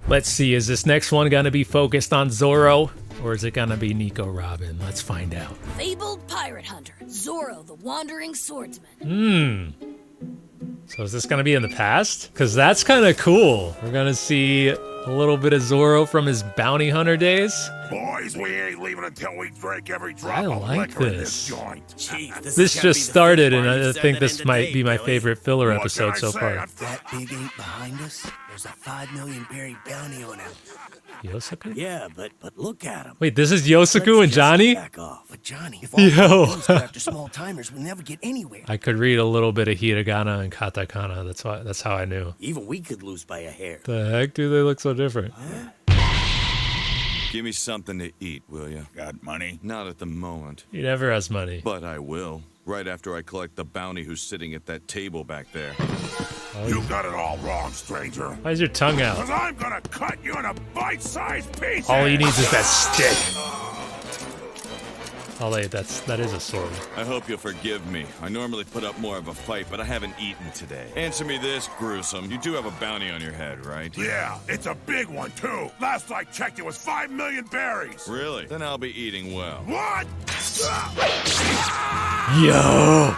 Let's see, is this next one gonna be focused on Zoro? Or is it gonna be Nico Robin? Let's find out. Fabled pirate hunter, Zoro the wandering swordsman. So is this gonna be in the past? Cause that's kinda cool. We're gonna see a little bit of Zoro from his bounty hunter days. Boys, we ain't leaving until we drink every drop I of like liquor in this. this joint. Jeez, This just started, and I think this might be my Billy. favorite filler What episode can I so say? far. That big ape behind us, there's a 5 million berry bounty on him. Yosuke? Yeah, but look at him. Wait, this is Yosuke and Johnny? Back off. But Johnny, if Yo. all we go after small timers, we'll never get anywhere. I could read a little bit of hiragana and katakana. That's how I knew. Even we could lose by a hair. The heck do they look so different? Give me something to eat, will you? Got money? Not at the moment, He never has money. but I will. Right after I collect the bounty who's sitting at that table back there. You got it all wrong, stranger. Why is your tongue out? Cause I'm gonna cut you into bite-sized pieces. All he needs is that stick. Oh wait, that is a sword. I hope you'll forgive me. I normally put up more of a fight, but I haven't eaten today. Answer me this, gruesome. You do have a bounty on your head, right? Yeah, it's a big one, too. Last I checked, it was 5 million berries. Really? Then I'll be eating well. What? Yo!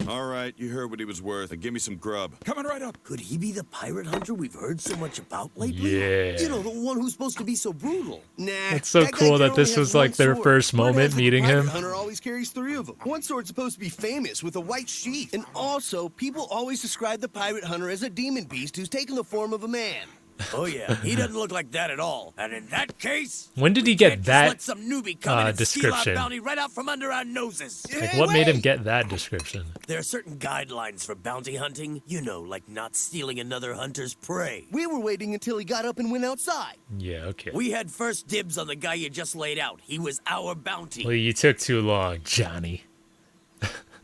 All right, you heard what he was worth. Now give me some grub. Coming right up. Could he be the pirate hunter we've heard so much about lately? Yeah. You know, the one who's supposed to be so brutal. Nah. It's so that guy cool that only this has was one like their sword. first Word moment has it, the meeting pirate him. hunter always carries 3 of them. One sword's supposed to be famous with a white sheath. And also, people always describe the pirate hunter as a demon beast who's taken the form of a man. Oh yeah, he doesn't look like that at all. And in that case, When did he get that let some newbie come in and description? steal our bounty right out from under our noses. Like, what made him get that description? There are certain guidelines for bounty hunting, you know, like not stealing another hunter's prey. We were waiting until he got up and went outside. Yeah, okay. We had first dibs on the guy you just laid out. He was our bounty. Well, you took too long, Johnny.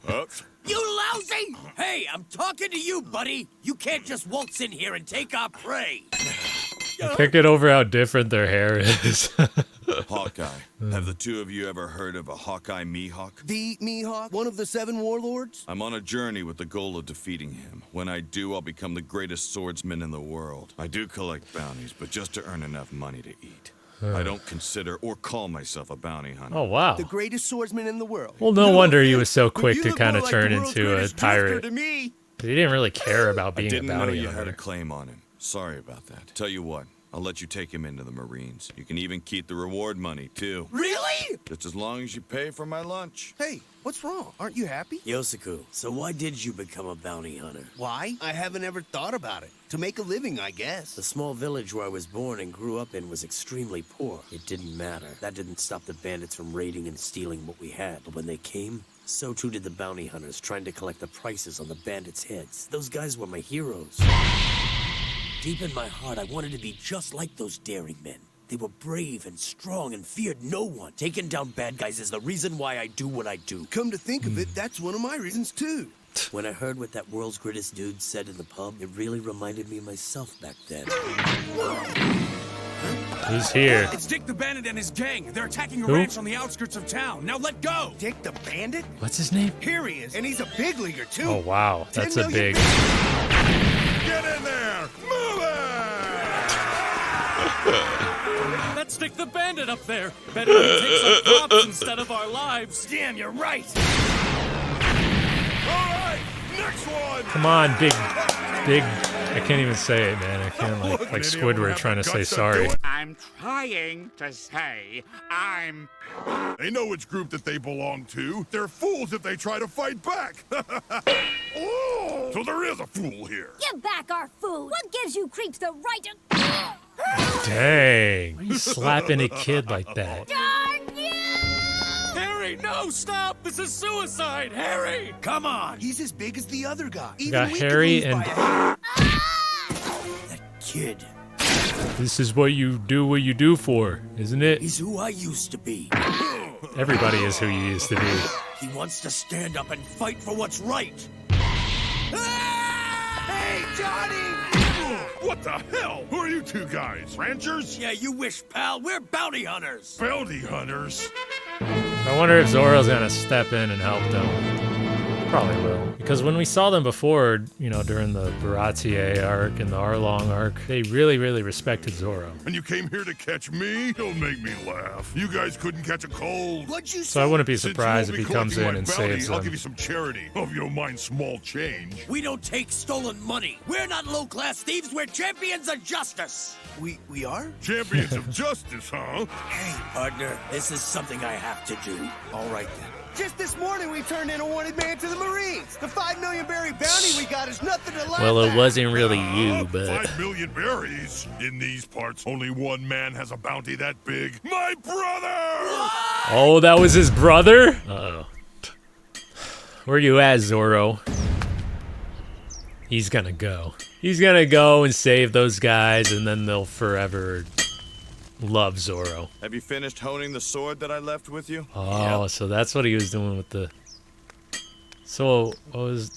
Oops. You lousy! Hey, I'm talking to you, buddy. You can't just waltz in here and take our prey. Can't get over how different their hair is. Hawkeye. Have the two of you ever heard of a Hawkeye Mihawk? The Mihawk, one of the 7 warlords? I'm on a journey with the goal of defeating him. When I do, I'll become the greatest swordsman in the world. I do collect bounties, but just to earn enough money to eat. I don't consider or call myself a bounty hunter. Oh, wow. The greatest swordsman in the world. Well, no wonder he was so But quick you to look kind more of like turn the world's into a greatest drifter pirate. to me. He didn't really care about I being a didn't know bounty you had hunter. a claim on him. Sorry about that. Tell you what, I'll let you take him into the Marines. You can even keep the reward money, too. Really? Just as long as you pay for my lunch. Hey, what's wrong? Aren't you happy? Yosuke, so why did you become a bounty hunter? Why? I haven't ever thought about it. To make a living, I guess. The small village where I was born and grew up in was extremely poor. It didn't matter. That didn't stop the bandits from raiding and stealing what we had. But when they came, so too did the bounty hunters trying to collect the prices on the bandits' heads. Those guys were my heroes. Deep in my heart, I wanted to be just like those daring men. They were brave and strong and feared no one. Taking down bad guys is the reason why I do what I do. Come to think of it, that's one of my reasons, too. When I heard what that world's greatest dude said in the pub, it really reminded me of myself back then. Who's here? It's Dick the Bandit and his gang. They're attacking a Who? ranch on the outskirts of town. Now let go! Dick the Bandit? What's his name? Here he is, and he's a big leaguer, too. Oh, wow. That's 10 a million big... Get in there! Move it! Let's stick the bandit up there. Better to take some crops instead of our lives. Damn, you're right! All right, next one! Come on, big... I can't even say it, man. I can't, like Squidward trying to say sorry. I'm trying to say I'm... They know which group that they belong to. They're fools if they try to fight back. Oh, so there is a fool here. Give back our food. What gives you creeps the right to... Dang. Why are you slapping a kid like that? Darn you! Harry, no, stop! This is suicide! Harry! Come on! He's as big as the other guy. We Even got we could Harry lose and... by a- That kid, This is what you do for, isn't it? he's who I used to be. Everybody is who you used to be. He wants to stand up and fight for what's right. Hey, Johnny! What the hell? Who are you two guys? Ranchers? Yeah, you wish, pal. We're bounty hunters. Bounty hunters? I wonder if Zoro's gonna step in and help them. Probably will. Because when we saw them before, you know, during the Baratier arc and the Arlong arc, they really, really respected Zoro. And you came here to catch me? Don't make me laugh. You guys couldn't catch a cold. What'd you So I say? wouldn't be Since you surprised if won't he be comes in collecting and my bounty, saves I'll them. give you some charity. Hope you don't mind small change. We don't take stolen money. We're not low-class thieves. We're champions of justice. We are? Champions of justice, huh? Hey, partner, this is something I have to do. All right then. Just this morning we turned in a wanted man to the Marines. The 5 million berry bounty we got is nothing to laugh Well, it at. wasn't really you, but 5 million berries. In these parts, only one man has a bounty that big. My brother! oh, that was his brother. Uh-oh. Where you at, Zoro? He's gonna go. He's gonna go and save those guys, and then they'll forever love Zoro. Have you finished honing the sword that I left with you? Oh, so that's what he was doing with the... So,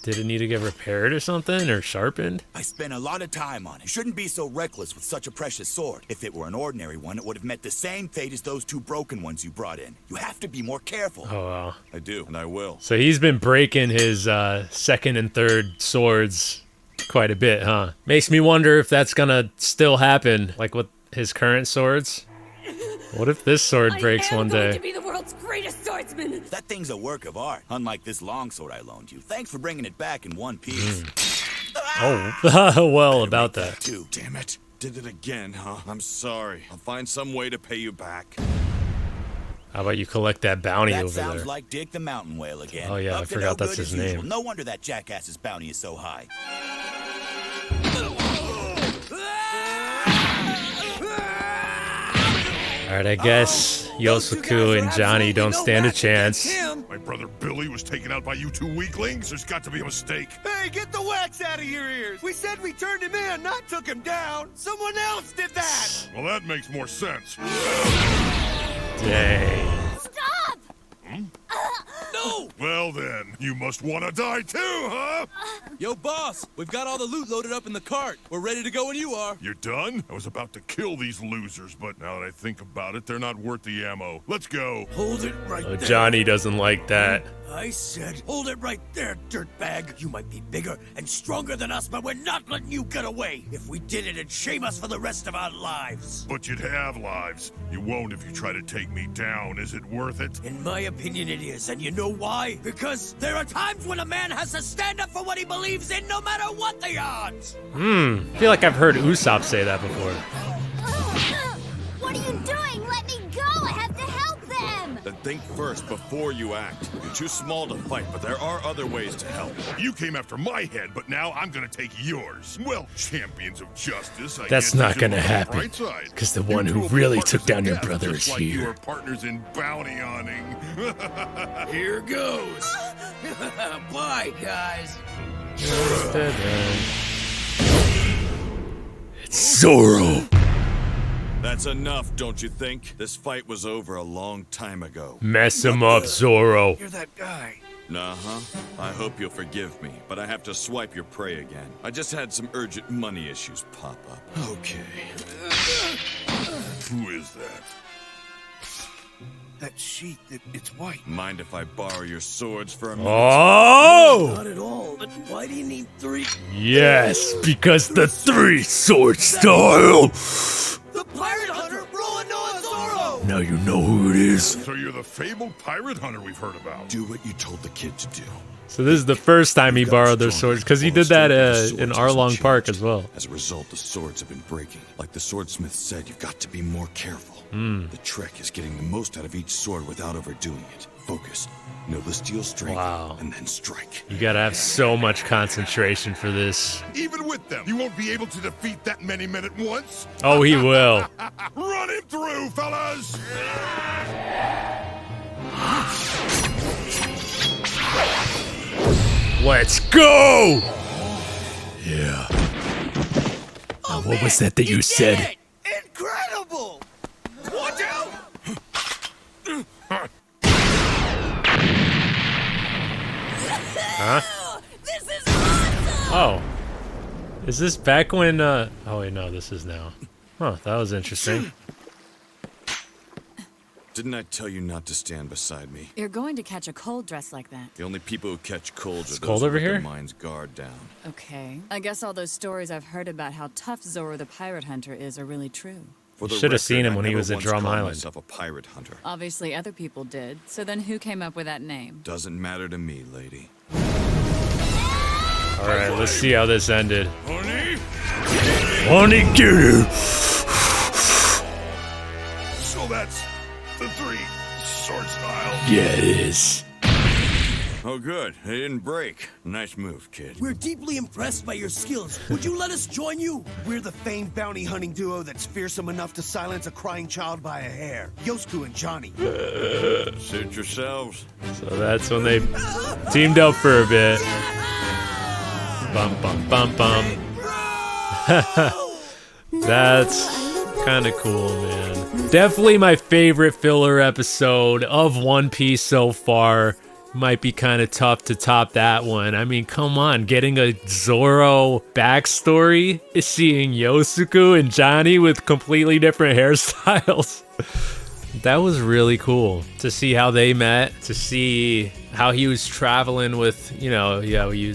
did it need to get repaired or something, or sharpened? I spent a lot of time on it. You shouldn't be so reckless with such a precious sword. If it were an ordinary one, it would have met the same fate as those 2 broken ones you brought in. You have to be more careful. Oh, wow. I do, and I will. So he's been breaking his second and third swords quite a bit, huh? Makes me wonder if that's gonna still happen, like with his current swords. What if this sword breaks one I am going day? to be the world's greatest swordsman. That thing's a work of art, unlike this longsword I loaned you. Thanks for bringing it back in one piece. Oh, well, about that. Too. Damn it. Did it again, huh? I'm sorry. I'll find some way to pay you back. How about you collect that bounty That over sounds there? like Dick the Mountain Whale again. Oh, yeah, I Up to forgot no that's good his as usual. name. No wonder that jackass's bounty is so high. Alright, I guess Yosuku and Johnny don't stand a chance. My brother Billy was taken out by you 2 weaklings? There's got to be a mistake. Hey, get the wax out of your ears. We said we turned him in, not took him down. Someone else did that. Well, that makes more sense. Dang. Stop! No! Well then, you must want to die too, huh? Yo, boss, we've got all the loot loaded up in the cart. We're ready to go when you are. You're done? I was about to kill these losers, but now that I think about it, they're not worth the ammo. Let's go. Hold it right Oh, there. Johnny doesn't like that. I said, hold it right there, dirtbag. You might be bigger and stronger than us, but we're not letting you get away. If we did it, it'd shame us for the rest of our lives. But you'd have lives. You won't if you try to take me down. Is it worth it? In my opinion, it is. And you know why? Because there are times when a man has to stand up for what he believes in, no matter what the odds. I feel like I've heard Usopp say that before. What are you doing? Let me go! I have to help them! Then think first before you act. You're too small to fight, but there are other ways to help. You came after my head, but now I'm gonna take yours. Well, champions of justice, I That's guess not you gonna look on the happen, bright side. 'cause the You one two who will be really partners took down in your death, brother just is like You here. are partners in bounty hunting. Here goes. Bye, guys. It's Zoro. That's enough, don't you think? This fight was over a long time ago. Mess him up, Zoro. You're that guy. Uh-huh. I hope you'll forgive me, but I have to swipe your prey again. I just had some urgent money issues pop up. Okay. Who is that? That sheet, it's white. Mind if I borrow your swords for a minute? Oh! Not at all, but why do you need 3? Yes, because the 3-sword style. The pirate hunter, Roanoa Zoro! Now you know who it is. So you're the fabled pirate hunter we've heard about. Do what you told the kid to do. So this is the first time he borrowed those swords, because he did that in Arlong Park as well. As a result, the swords have been breaking. Like the swordsmith said, you've got to be more careful. The trick is getting the most out of each sword without overdoing it. Focus. Know the steel strength, Wow. and then strike. You gotta have so much concentration for this. Even with them, you won't be able to defeat that many men at once. Oh, he will. Run him through, fellas! Let's go! Yeah. Now, what was that you said? Incredible! Watch out! Huh? This is awesome! Oh. Is this back when, Oh, wait, no, this is now. Huh, that was interesting. Didn't I tell you not to stand beside me? You're going to catch a cold dressed like that. The only people who catch colds are cold those who over let their here? minds guard down. Okay. I guess all those stories I've heard about how tough Zoro the pirate hunter is are really true. For the Should have seen record, him when I he never was at once Drum called Island. myself a pirate hunter. Obviously other people did. So then who came up with that name? Doesn't matter to me, lady. All right, let's see how this ended. Honey? Onigiri. So that's the 3 sword style. Yeah, it is. Oh, good. They didn't break. Nice move, kid. We're deeply impressed by your skills. Would you let us join you? We're the famed bounty hunting duo that's fearsome enough to silence a crying child by a hair. Yosuke and Johnny. Suit yourselves. So that's when they teamed up for a bit. Bum bum bum bum. That's kind of cool, man. Definitely my favorite filler episode of One Piece so far. Might be kind of tough to top that one. I mean, come on, getting a Zoro backstory, seeing Yosuke and Johnny with completely different hairstyles. That was really cool to see how they met, to see how he was traveling with, you know, yeah, he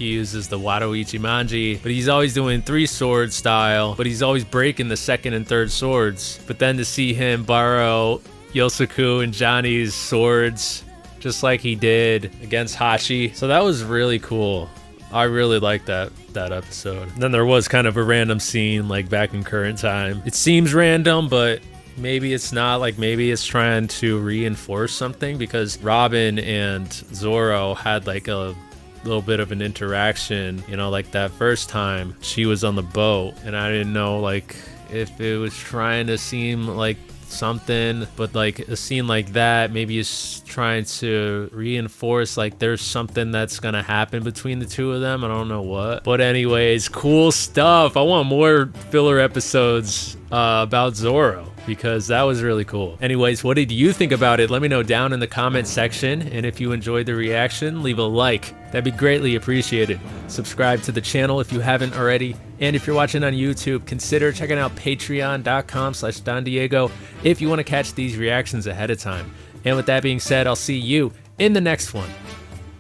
uses the Wado Ichimonji, but he's always doing 3 sword style, but he's always breaking the 2nd and 3rd swords. But then to see him borrow Yosuke and Johnny's swords, just like he did against Hachi. So that was really cool. I really liked that episode. Then there was kind of a random scene like back in current time. It seems random, but maybe it's not. Like maybe it's trying to reinforce something, because Robin and Zoro had like a little bit of an interaction, you know, like that first time she was on the boat, and I didn't know like if it was trying to seem like something, but like a scene like that maybe is trying to reinforce like there's something that's gonna happen between the two of them. I don't know what, but anyways, cool stuff. I want more filler episodes about Zoro, because that was really cool. Anyways, what did you think about it? Let me know down in the comment section, and if you enjoyed the reaction, leave a like. That'd be greatly appreciated. Subscribe to the channel if you haven't already, and if you're watching on YouTube, consider checking out patreon.com/DonDiego if you want to catch these reactions ahead of time. And with that being said, I'll see you in the next one.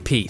Peace.